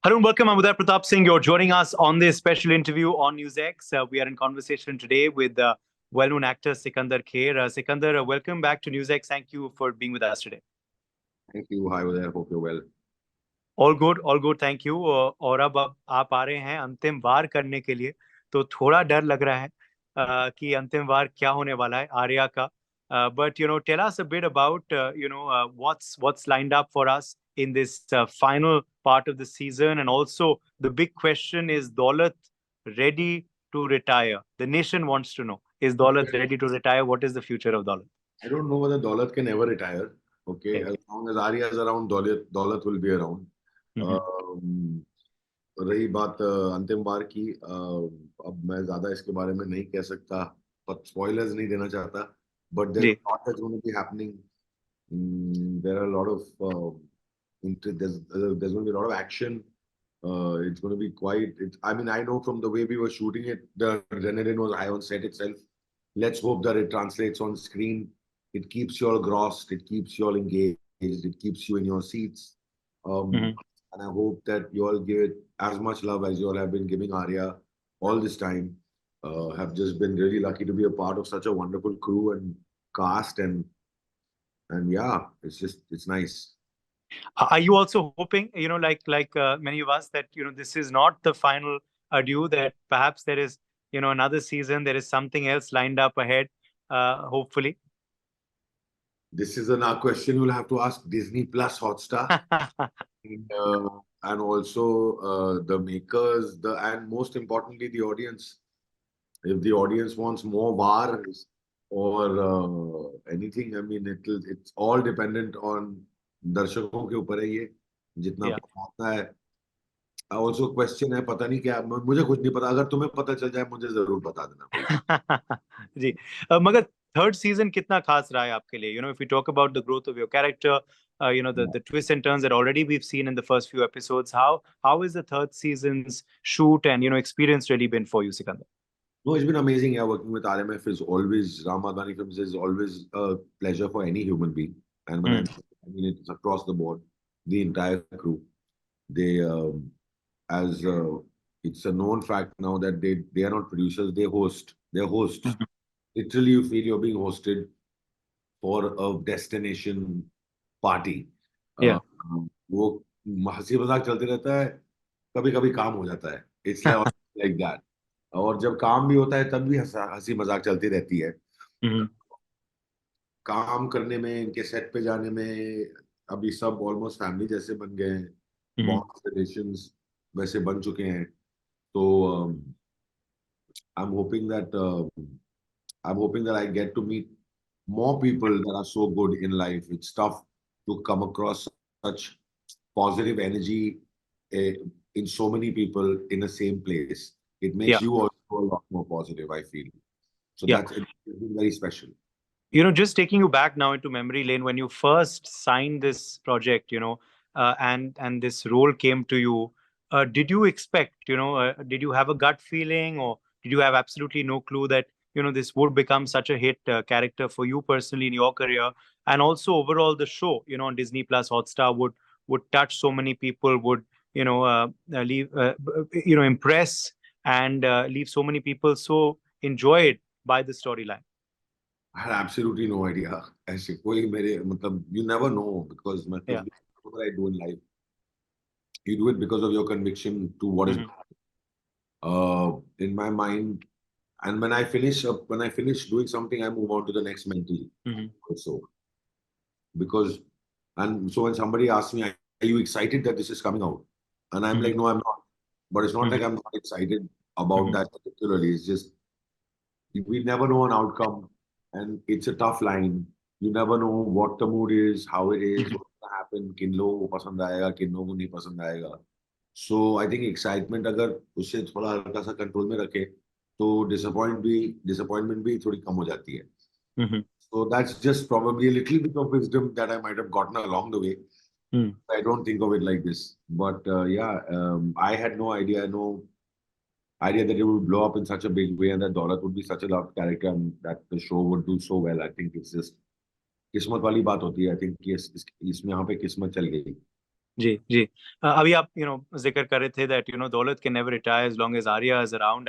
Hello and welcome. I'm Uday Pratap Singh. You're joining us on this special interview on NewsX. We are in conversation today with well-known actor Sikandar Kher. Sikandar, welcome back to NewsX. Thank you for being with us today. Thank you. Hi there. Hope you're well. All good. Thank you. और अब आप आ रहे हैं अंतिम वार करने के लिए, तो थोड़ा डर लग रहा है कि अंतिम वार क्या होने वाला है आर्या का. But tell us a bit about what's lined up for us in this final part of the season, and also the big question is Daulat ready to retire? The nation wants to know, is Daulat ready to retire? What is the future of Daulat? I don't know whether Daulat can ever retire. Okay, Okay. as long as Aarya is around, Daulat will be around. Mhm. रही बात अंतिम बार की, अब मैं ज्यादा इसके बारे में नहीं कह सकता, पर स्पॉयलर्स नहीं देना चाहता. But there's ji. a lot that's going to be happening. There are a lot of there's going to be a lot of action. It's going to be quite. I mean, I know from the way we were shooting it, the adrenaline was high on set itself. Let's hope that it translates on screen. It keeps you all grossed. It keeps you all engaged. It keeps you in your seats. Mhm. And I hope that you all give it as much love as you all have been giving Arya all this time. Have just been really lucky to be a part of such a wonderful crew and cast, and yeah, it's nice. Are you also hoping, like many of us, that this is not the final adieu? That perhaps there is, another season. There is something else lined up ahead. Hopefully. This is a question you'll have to ask Disney Plus Hotstar, and also the makers, and most importantly the audience. If the audience wants more Vaar or anything, I mean, it's all dependent on दर्शकों के ऊपर है ये, जितना Yeah. आता है. Also question है, पता नहीं क्या, मुझे कुछ नहीं पता. अगर तुम्हें पता चल जाए मुझे जरूर बता देना कोई. जी. मगर थर्ड सीजन कितना खास रहा है आपके लिए? If you talk about the growth of your character, the twists and turns that already we've seen in the first few episodes, how is the third season's shoot and experience really been for you, Sikandar? No, it's been amazing. Yeah, working with RMF is always, Ram Advani Films is always a pleasure for any human being. And when I mean it's across the board, the entire crew. They, as it's a known fact now that they are not producers, they host. They're hosts. Literally, you feel you're being hosted for a destination party. Yeah. वो हंसी मजाक चलते रहता है, कभी कभी काम हो जाता है. It's like that. और जब काम भी होता है तब भी हंसी मजाक चलती रहती है. काम करने में, इनके सेट पे जाने में, अभी सब ऑलमोस्ट फैमिली जैसे बन गए हैं. बहुत रिलेशंस वैसे बन चुके हैं. तो I'm hoping that I get to meet more people that are so good in life. It's tough to come across such positive energy uh, in so many people in the same place. It makes Yeah. you also a lot more positive, I feel. So Yeah. it's been very special. Just taking you back now into memory lane, when you first signed this project, and this role came to you, did you expect, did you have a gut feeling, or did you have absolutely no clue that, this would become such a hit character for you personally in your career, and also overall the show, on Disney Plus Hotstar would touch so many people, would, leave, impress and leave so many people so enjoyed by the storyline? I had absolutely no idea. ऐसे कोई मेरे मतलब, you never know, because मैं कुछ Yeah. भी, whatever I do in life, you do it because of your conviction to what is in my mind. And when I finish doing something, I move on to the next mentally also. Because, and so when somebody asks me, are you excited that this is coming out? And I'm like, no, I'm not. But it's not like I'm not excited about that particularly. It's just, we never know an outcome, and it's a tough line. You never know what the mood is, how it is, what's gonna happen, किन लोगों को पसंद आएगा, किन लोगों को नहीं पसंद आएगा. So I think excitement अगर उसे थोड़ा हल्का सा कंट्रोल में रखे, तो disappointment भी थोड़ी कम हो जाती है. So that's just probably a little bit of wisdom that I might have gotten along the way. I don't think of it like this, but I had no idea that it would blow up in such a big way, and that Daulat would be such a loved character, and that the show would do so well. I think it's just किस्मत वाली बात होती है. I think इसमें यहाँ पे किस्मत चल गई. जी जी। अभी आप जिक्र कर रहे थे that दौलत can never retire as long as Arya is around.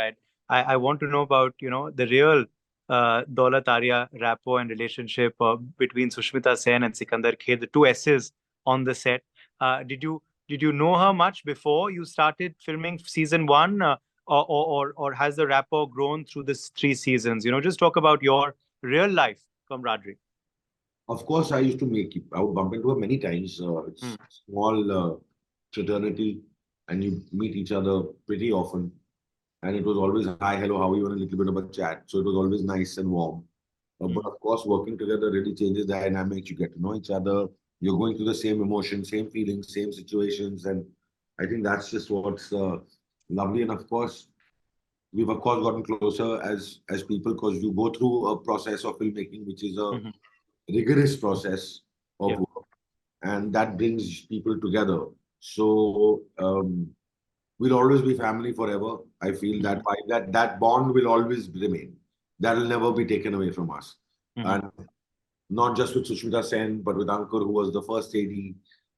I want to know about the real Daulat Arya rapport and relationship between Sushmita Sen and Sikandar Kher, the two S's on the set. Did you know her much before you started filming season one, or has the rapport grown through this 3 seasons? Just talk about your real life camaraderie. Of course, I used to make it. I would bump into her many times. Hmm. It's small fraternity, and you meet each other pretty often. And it was always hi, hello, how are you, and a little bit of a chat. So it was always nice and warm. But Hmm. of course, working together really changes the dynamics. You get to know each other. You're going through the same emotions, same feelings, same situations, and I think that's just what's lovely. And of course, we've of course gotten closer as people because you go through a process of filmmaking, which is a Hmm. rigorous process of Yeah. work, and that brings people together. So we'll always be family forever. I feel that Hmm. that bond will always remain. That will never be taken away from us. Hmm. And not just with Sushmita Sen, but with Ankur, who was the first AD,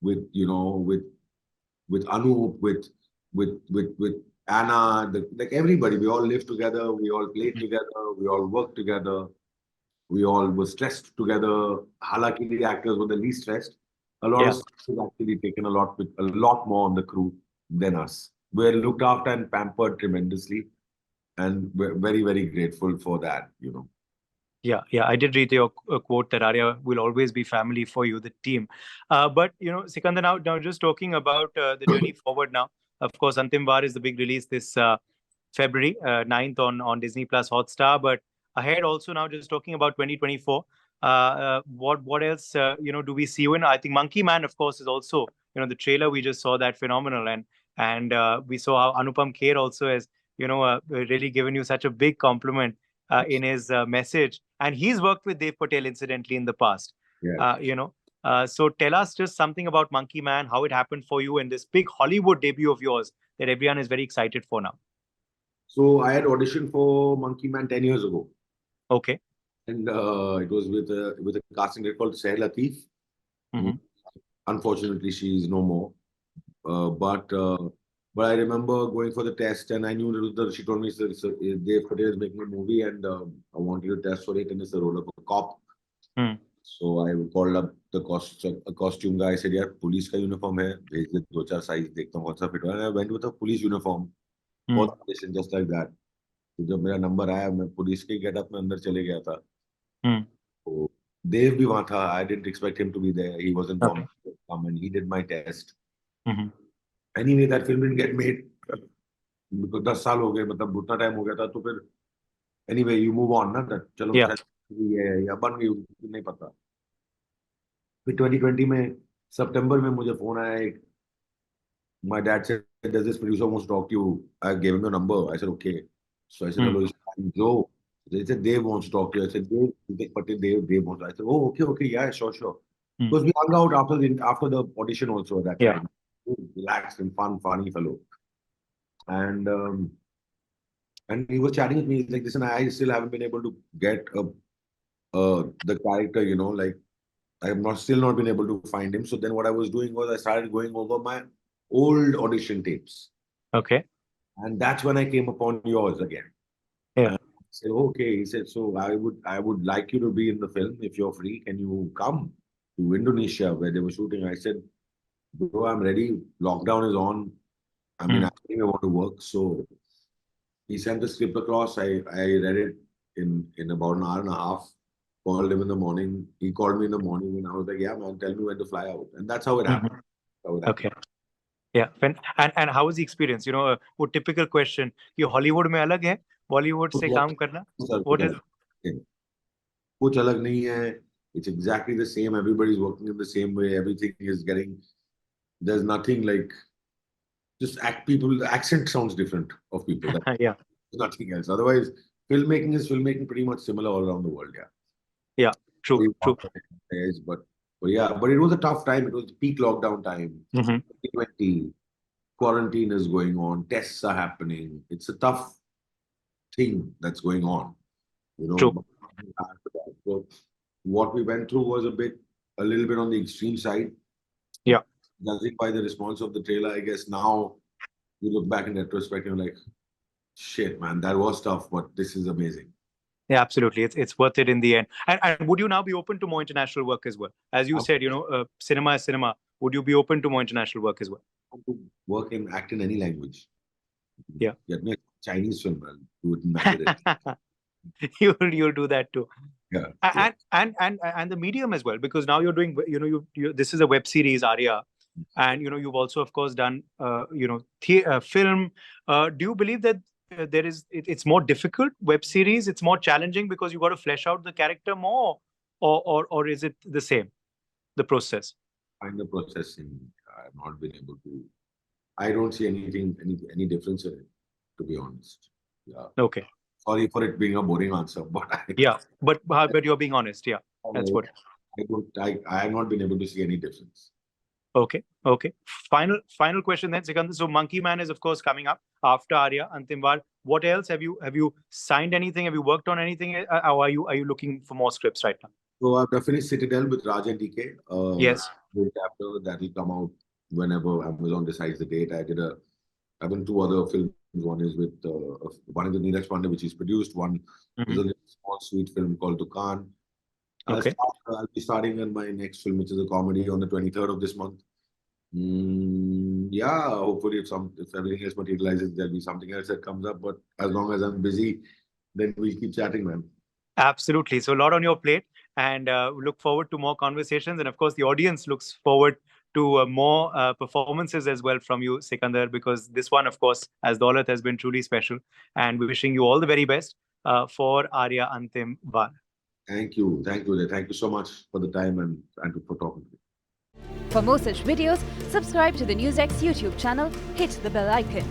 with with Anup, with Anna, like everybody. We all lived together. We all played together. We all worked together. We all were stressed together. Halaki, the actors were the least stressed. A lot of Yeah. stress was actually taken a lot more on the crew than us. We're looked after and pampered tremendously, and we're very, very grateful for that. Yeah, yeah, I did read your quote that Arya will always be family for you, the team. But Sikandar, now just talking about the journey forward now. Of course, Antim Vaar is the big release this February 9th on Disney Plus Hotstar. But ahead also now, just talking about 2024. What else do we see you in? I think Monkey Man, of course, is also the trailer we just saw, that phenomenal, and we saw how Anupam Kher also has really given you such a big compliment in his message. And he's worked with Dev Patel, incidentally, in the past. Yeah. So tell us just something about Monkey Man, how it happened for you, and this big Hollywood debut of yours that everyone is very excited for now. So I had auditioned for Monkey Man 10 years ago, Okay. and it was with a casting director called Seh Latif. Hmm. Unfortunately, she is no more. Uh, but uh, but I remember going for the test, and I knew she told me Dev Patel is making a movie, and I wanted to test for it, and it's the role of a cop. Hmm. So I called up the costume guy. I said, "यार police का uniform है, भेज दे 2 4 size देखता हूँ कौन सा fit हुआ." And I went with a police uniform for Hmm. the audition, just like that. तो जब मेरा नंबर आया, मैं पुलिस के गेटअप में अंदर चले गया था. Hmm. तो देव भी वहाँ था. I didn't expect him to be there. He was informed Okay. to come, and he did my test. Hmm. Anyway, that film didn't get made. तो 10 साल हो गए, मतलब उतना टाइम हो गया था, तो फिर एनीवे यू मूव ऑन ना, that चलो Yeah. शायद ये है या बन गई, नहीं पता. फिर 2020 में सितंबर में मुझे फोन आया एक. My dad said, "Does this producer wants to talk to you?" I gave him the number. I said, "Okay." So I said, Hmm. "Hello, it's Joe." They said, "Dave wants to talk to you." I said, "Dave, but Dave wants." I said, "Oh, okay, okay, yeah, sure, sure." Hmm. Because we hung out after the audition also at that Yeah. time. Relaxed and fun, funny fellow. And he was chatting with me. He's like, "Listen, I still haven't been able to get the character. Like I have not still not been able to find him." So then what I was doing was I started going over my old audition tapes. Okay. And that's when I came upon yours again. Yeah. And I said, "Okay." He said, "So I would like you to be in the film if you're free. Can you come to Indonesia where they were shooting?" I said, "Bro, I'm ready. Lockdown is on. I mean, Hmm. I think I want to work." So he sent the script across. I read it in about an hour and a half. Called him in the morning. He called me in the morning, and I was like, "Yeah, man, tell me when to fly out." And that's how it Hmm. happened. That's how it happened. Okay. Yeah. And how was the experience? वो typical question कि Hollywood में अलग है, बॉलीवुड से काम करना. What is? कुछ अलग नहीं है. It's exactly the same. Everybody's working in the same way. Everything is getting. There's nothing like just act people. The accent sounds different of people. That's Yeah. nothing else. Otherwise, filmmaking is filmmaking pretty much similar all around the world. Yeah. Yeah. True. Very True. important days, but yeah, but it was a tough time. It was peak lockdown time. Hmm. 2020, quarantine is going on. Tests are happening. It's a tough thing that's going on. You True. know. So what we went through was a little bit on the extreme side. Yeah. judging by the response of the trailer, I guess now you look back in retrospect and you're like, shit, man, that was tough, but this is amazing. Yeah, absolutely. It's worth it in the end. And would you now be open to more international work as well? As you said, cinema is cinema. Would you be open to more international work as well? To work and act in any language. Yeah. Get me a Chinese film, man. Do it in Mandarin. You'll do that too. Yeah. And the medium as well, because now you're doing, this is a web series, Aarya, and you've also of course done film. Do you believe that it's more difficult web series? It's more challenging because you got to flesh out the character more, or is it the same, the process? Find the process I've not been able to. I don't see any difference in it, to be honest. Yeah. Okay. Sorry for it being a boring answer, but but you're being honest. Yeah, that's what. I have not been able to see any difference. Okay. Final question then, Sikandar. So Monkey Man is of course coming up after Aarya, Antim, Vaar. What else have you signed anything? Have you worked on anything? Or are you looking for more scripts right now? So I've finished Citadel with Raj and DK. Yes. Chapter that will come out whenever Amazon decides the date. I've done 2 other films. One is with one is the NewsX Pandey, which is produced. One is a small sweet film called Dukaan. Okay. I'll be starting on my next film, which is a comedy, on the 23rd of this month. Yeah, hopefully if everything else materializes, there'll be something else that comes up. But as long as I'm busy, then we'll keep chatting, man. Absolutely. So a lot on your plate, and look forward to more conversations. And of course, the audience looks forward to more performances as well from you, Sikandar, because this one, of course, as Daulat, has been truly special. And we're wishing you all the very best for Aarya, Antim, Vaar. Thank you. Thank you so much for the time and for talking to me. For more such videos, subscribe to the NewsX YouTube channel, hit the bell icon.